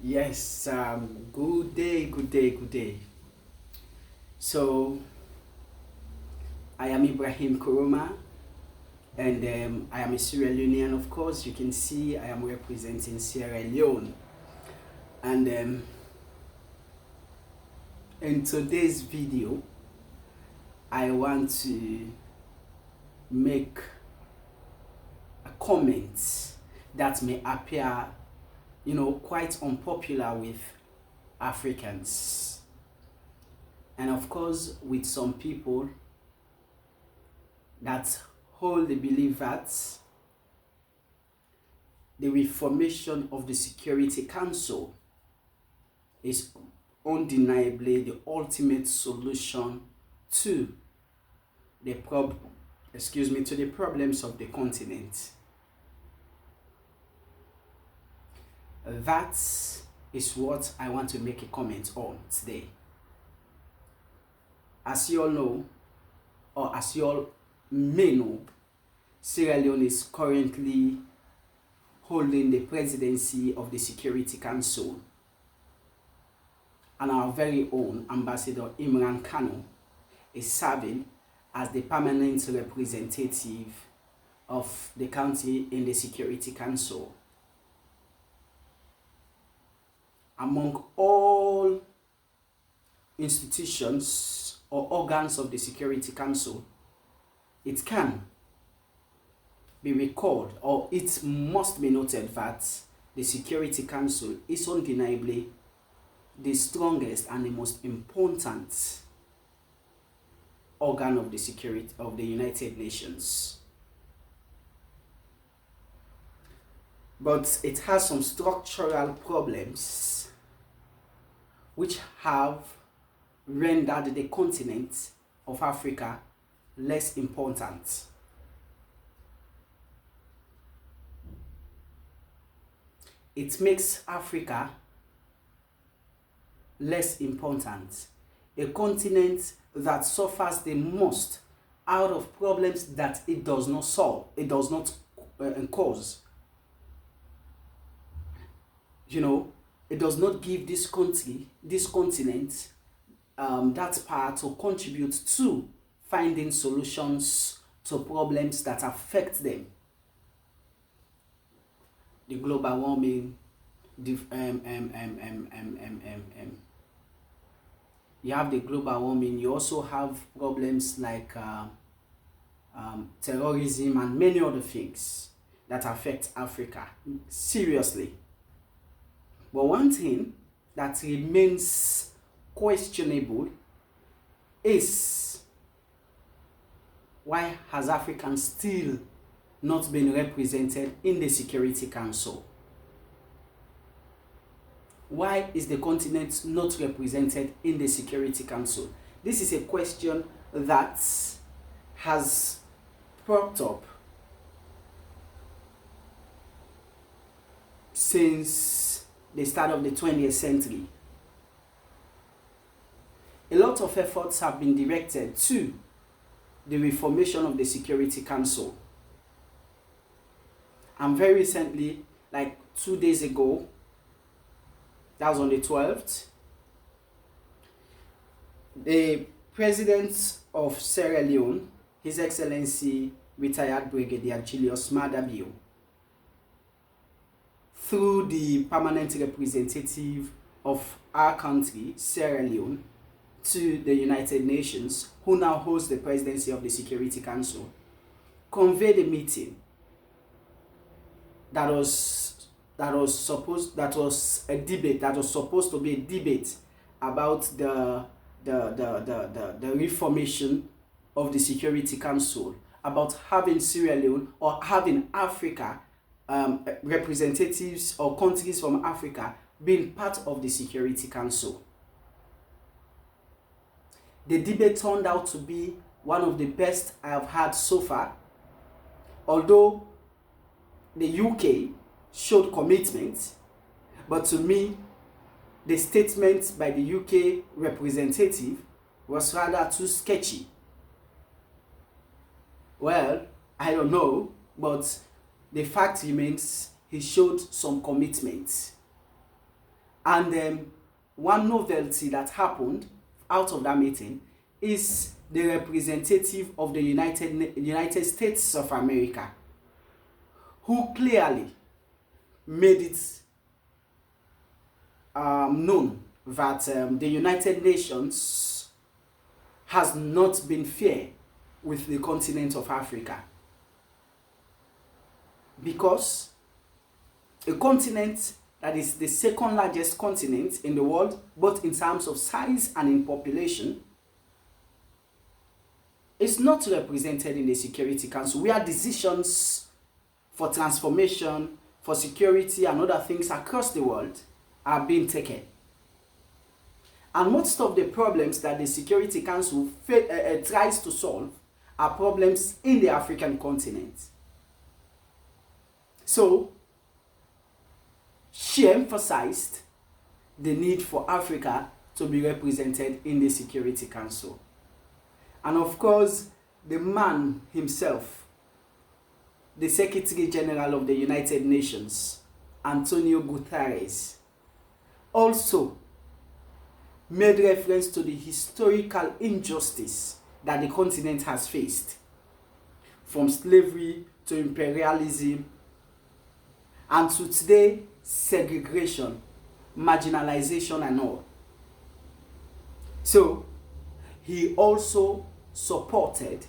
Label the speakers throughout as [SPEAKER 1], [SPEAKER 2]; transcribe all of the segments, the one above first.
[SPEAKER 1] Yes, good day, good day, good day. So, I am Ibrahim Kuruma, and I am a Sierra Leonean, of course. You can see I am representing Sierra Leone. And in today's video, I want to make a comment that may appear, quite unpopular with Africans. And of course, with some people that hold the belief that the reformation of the Security Council is undeniably the ultimate solution to the to the problems of the continent. That is what I want to make a comment on today. As you all know, or as you all may know, Sierra Leone is currently holding the presidency of the Security Council, and our very own Ambassador Imran Kano is serving as the permanent representative of the country in the Security Council. Among all institutions or organs of the Security Council, it can be recalled, or it must be noted, that the Security Council is undeniably the strongest and the most important organ of the security of the United Nations. But it has some structural problems which have rendered the continent of Africa less important. It makes Africa less important, a continent that suffers the most out of problems that it does not solve, it does not cause. It does not give this country, this continent, that power to contribute to finding solutions to problems that affect them. The global warming, you have the global warming, you also have problems like terrorism and many other things that affect Africa seriously. But one thing that remains questionable is, why has Africa still not been represented in the Security Council? Why is the continent not represented in the Security Council? This is a question that has propped up since the start of the 20th century. A lot of efforts have been directed to the reformation of the Security Council. And very recently, like 2 days ago, that was on the 12th, the President of Sierra Leone, His Excellency retired Brigadier Julius Maada Bio, through the permanent representative of our country, Sierra Leone, to the United Nations, who now holds the presidency of the Security Council, convened a meeting that was supposed to be a debate about the reformation of the Security Council, about having Sierra Leone or having Africa, representatives or countries from Africa being part of the Security Council. The debate turned out to be one of the best I have had so far, although the UK showed commitment, but to me, the statement by the UK representative was rather too sketchy. Well, I don't know, but the fact remains he showed some commitment. And one novelty that happened out of that meeting is the representative of the United States of America, who clearly made it known that the United Nations has not been fair with the continent of Africa, because a continent that is the second largest continent in the world, both in terms of size and in population, is not represented in the Security Council, where decisions for transformation, for security and other things across the world are being taken. And most of the problems that the Security Council tries to solve are problems in the African continent. So, she emphasized the need for Africa to be represented in the Security Council. And of course, the man himself, the Secretary General of the United Nations, Antonio Guterres, also made reference to the historical injustice that the continent has faced, from slavery to imperialism, and to today, segregation, marginalization and all. So, he also supported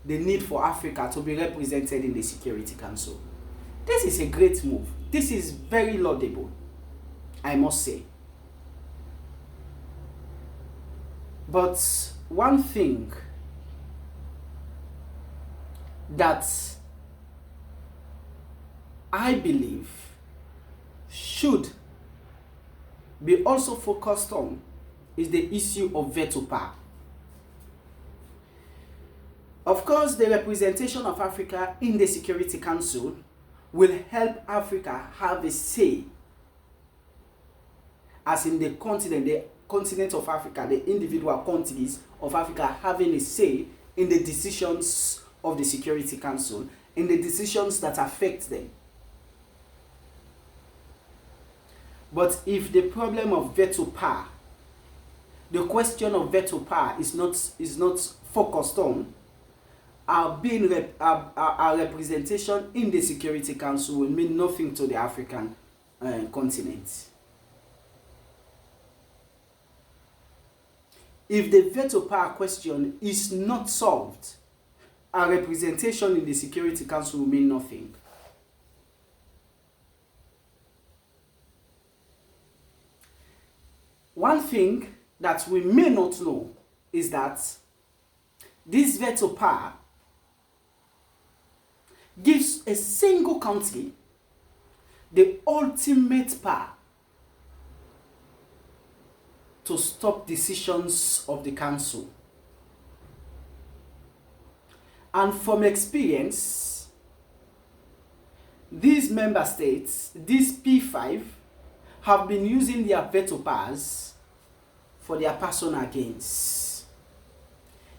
[SPEAKER 1] the need for Africa to be represented in the Security Council. This is a great move. This is very laudable, I must say. But one thing that I believe should be also focused on is the issue of veto power. Of course, the representation of Africa in the Security Council will help Africa have a say, as in the continent of Africa, the individual countries of Africa having a say in the decisions of the Security Council, in the decisions that affect them. But if the problem of veto power, the question of veto power is not focused on, our representation in the Security Council will mean nothing to the African continent. If the veto power question is not solved, our representation in the Security Council will mean nothing. One thing that we may not know is that this veto power gives a single country the ultimate power to stop decisions of the council. And from experience, these member states, these P5, have been using their veto powers for their personal gains.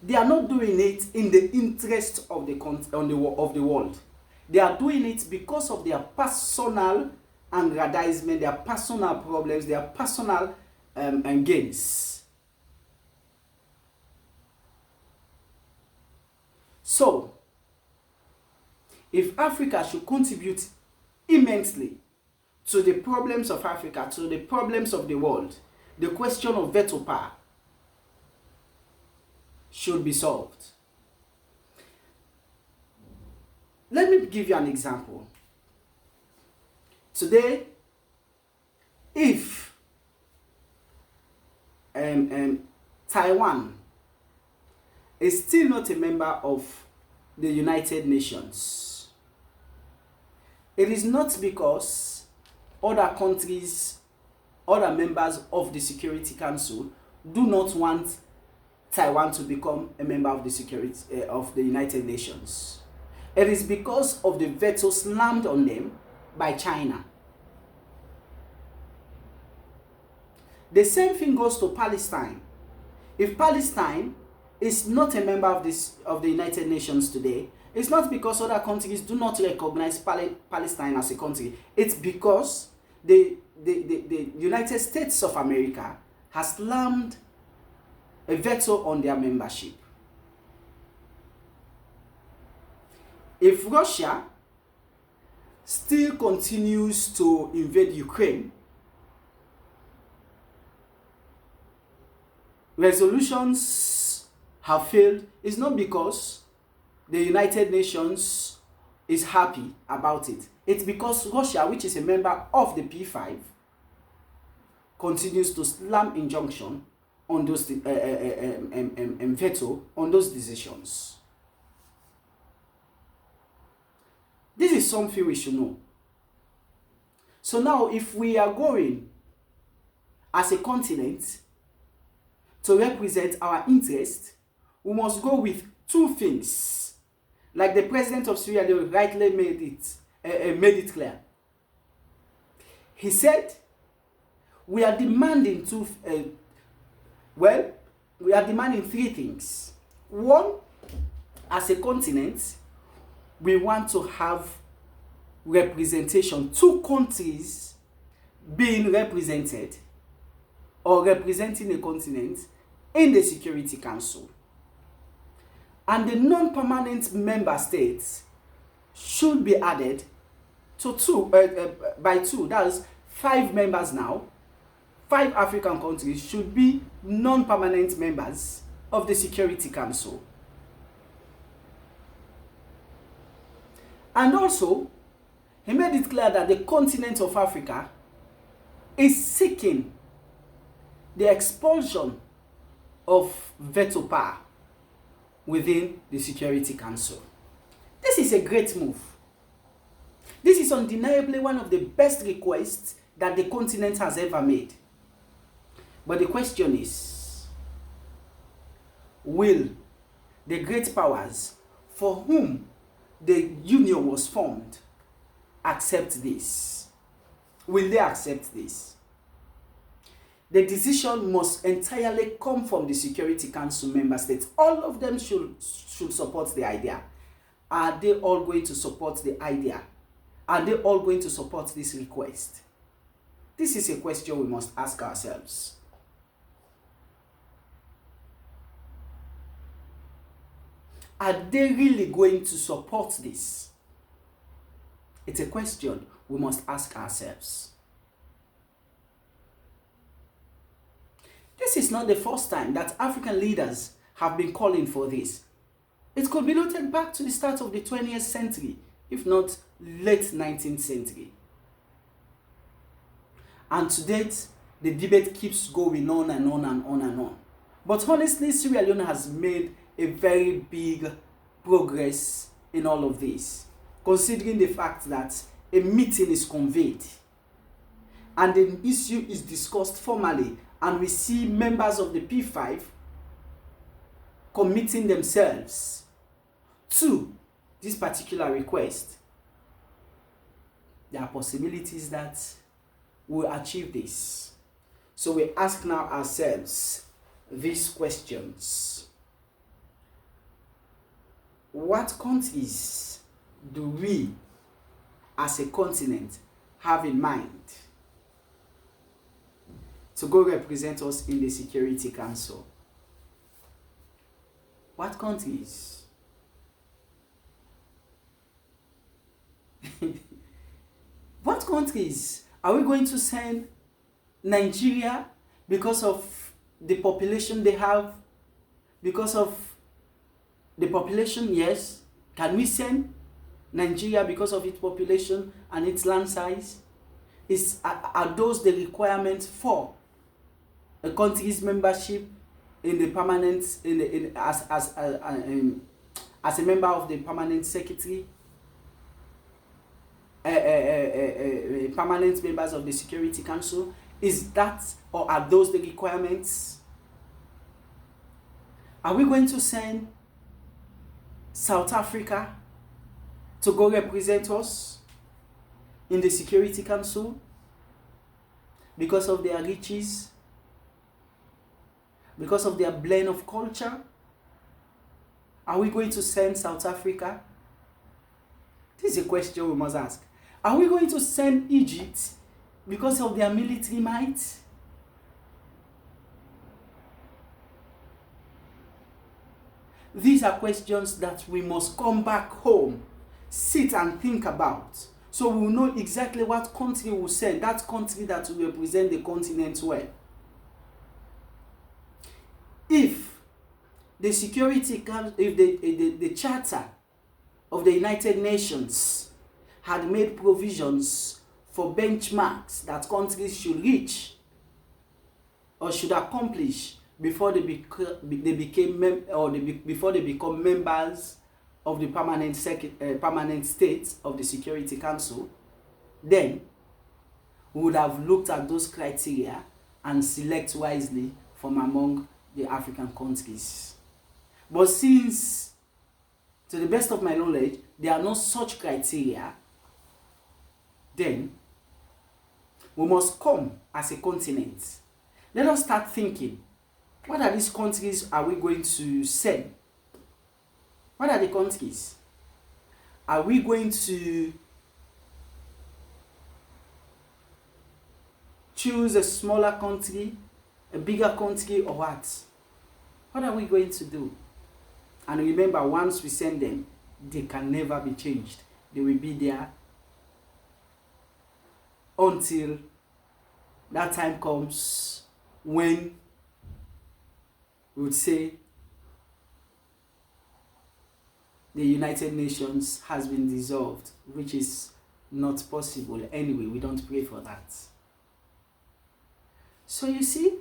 [SPEAKER 1] They are not doing it in the interest of the world. They are doing it because of their personal aggrandizement, their personal problems, their personal gains. So, if Africa should contribute immensely to the problems of Africa, to the problems of the world, the question of veto power should be solved. Let me give you an example. Today, if Taiwan is still not a member of the United Nations, it is not because other countries, other members of the Security Council do not want Taiwan to become a member of the United Nations. It is because of the veto slammed on them by China. The same thing goes to Palestine. If Palestine is not a member of the United Nations today, it's not because other countries do not recognize Palestine as a country. It's because the the United States of America has slammed a veto on their membership. If Russia still continues to invade Ukraine, resolutions have failed. It's not because the United Nations is happy about it. It's because Russia, which is a member of the P5, continues to slam injunction on those veto on those decisions. This is something we should know. So now, if we are going as a continent to represent our interest, we must go with two things. Like the president of Sierra Leone rightly made it clear. He said, we are demanding we are demanding three things. One, as a continent, we want to have representation, two countries being represented or representing a continent in the Security Council. And the non-permanent member states should be added to by two. That is 5 members now. 5 African countries should be non-permanent members of the Security Council. And also, he made it clear that the continent of Africa is seeking the expulsion of veto power within the Security Council. This is a great move. This is undeniably one of the best requests that the continent has ever made. But the question is, will the great powers for whom the union was formed accept this? Will they accept this? The decision must entirely come from the Security Council member states. All of them should support the idea. Are they all going to support the idea? Are they all going to support this request? This is a question we must ask ourselves. Are they really going to support this? It's a question we must ask ourselves. This is not the first time that African leaders have been calling for this. It could be noted back to the start of the 20th century, if not late 19th century. And to date, the debate keeps going on and on and on and on. But honestly, Sierra Leone has made a very big progress in all of this, considering the fact that a meeting is convened and the issue is discussed formally, and we see members of the P5 committing themselves to this particular request. There are possibilities that we'll achieve this. So we ask now ourselves these questions. What countries do we as a continent have in mind to go represent us in the Security Council? What countries? What countries? Are we going to send Nigeria because of the population they have? Because of the population, yes. Can we send Nigeria because of its population and its land size? Are those the requirements for a country's membership in the permanent, as a member of the permanent secretary, permanent members of the Security Council? Is that, or are those the requirements? Are we going to send South Africa to go represent us in the Security Council because of their riches, because of their blend of culture? Are we going to send South Africa? This is a question we must ask. Are we going to send Egypt Because of their military might? These are questions that we must come back home, sit and think about, so we will know exactly what country will send, that country that will represent the continent well. If the the Charter of the United Nations had made provisions for benchmarks that countries should reach or should accomplish before they become members of the permanent state of the Security Council, then we would have looked at those criteria and select wisely from among the African countries. But since, to the best of my knowledge, there are no such criteria, then we must come as a continent. Let us start thinking, what are these countries are we going to send? What are the countries? Are we going to choose a smaller country, a bigger country, or what? What are we going to do? And remember, once we send them, they can never be changed. They will be there until that time comes when we would say the United Nations has been dissolved, which is not possible. Anyway, we don't pray for that. So you see,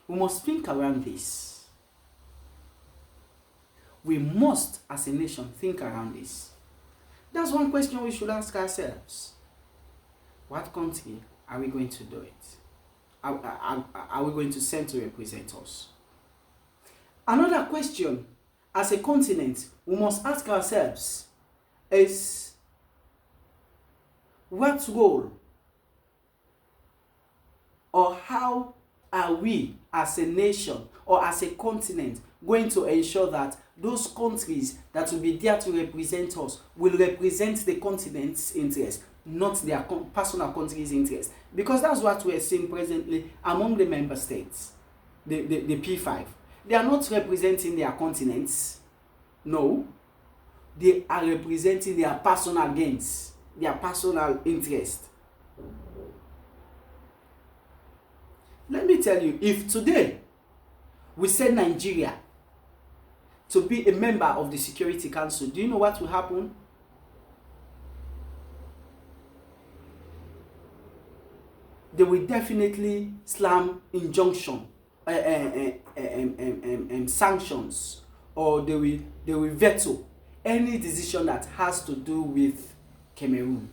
[SPEAKER 1] we must think around this. We must, as a nation, think around this. That's one question we should ask ourselves. What country are we going to do it? Are we going to send to represent us? Another question, as a continent, we must ask ourselves is, what role or how are we as a nation or as a continent going to ensure that those countries that will be there to represent us will represent the continent's interest, not their personal country's interest? Because that's what we're seeing presently among the member states, the P5. They are not representing their continents. No. They are representing their personal gains, their personal interest. Let me tell you, if today we send Nigeria to be a member of the Security Council, do you know what will happen? They will definitely slam injunction, sanctions, or they will veto any decision that has to do with Cameroon.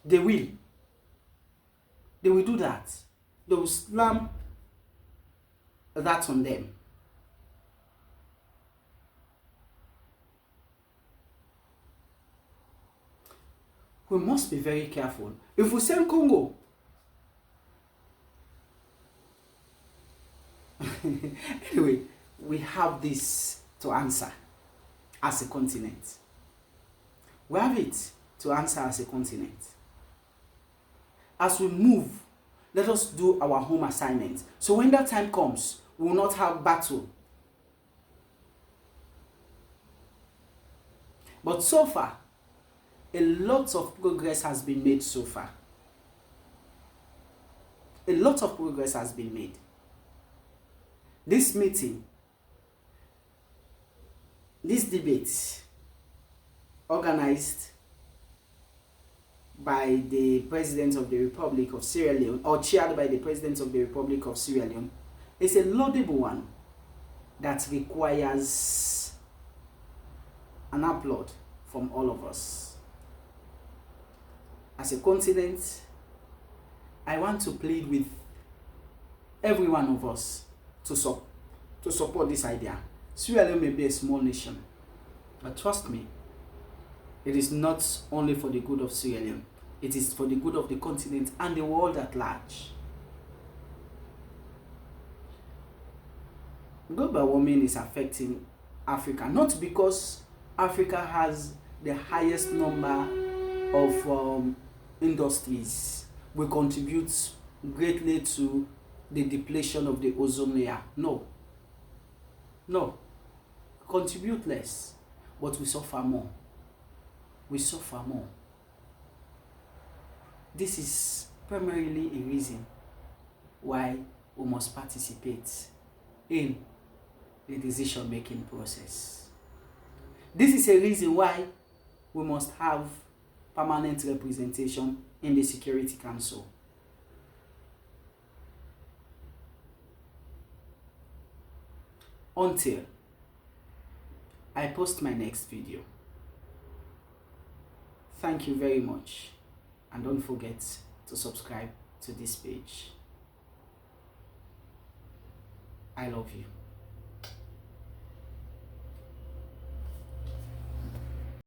[SPEAKER 1] They will do that. They will slam that on them. We must be very careful. If we send Congo, anyway, we have this to answer as a continent. We have it to answer as a continent. As we move, let us do our home assignment. So when that time comes, we will not have battle. But so far, a lot of progress has been made so far. A lot of progress has been made. This meeting, this debate, organized by the President of the Republic of Sierra Leone, or chaired by the President of the Republic of Sierra Leone, is a laudable one that requires an applaud from all of us. As a continent, I want to plead with every one of us to support this idea. Sierra Leone may be a small nation, but trust me, it is not only for the good of Sierra Leone, it is for the good of the continent and the world at large. Global warming is affecting Africa, not because Africa has the highest number of industries will contribute greatly to the depletion of the ozone layer. No. No. Contribute less, but we suffer more. We suffer more. This is primarily a reason why we must participate in the decision-making process. This is a reason why we must have permanent representation in the Security Council. Until I post my next video. Thank you very much, and don't forget to subscribe to this page. I love you.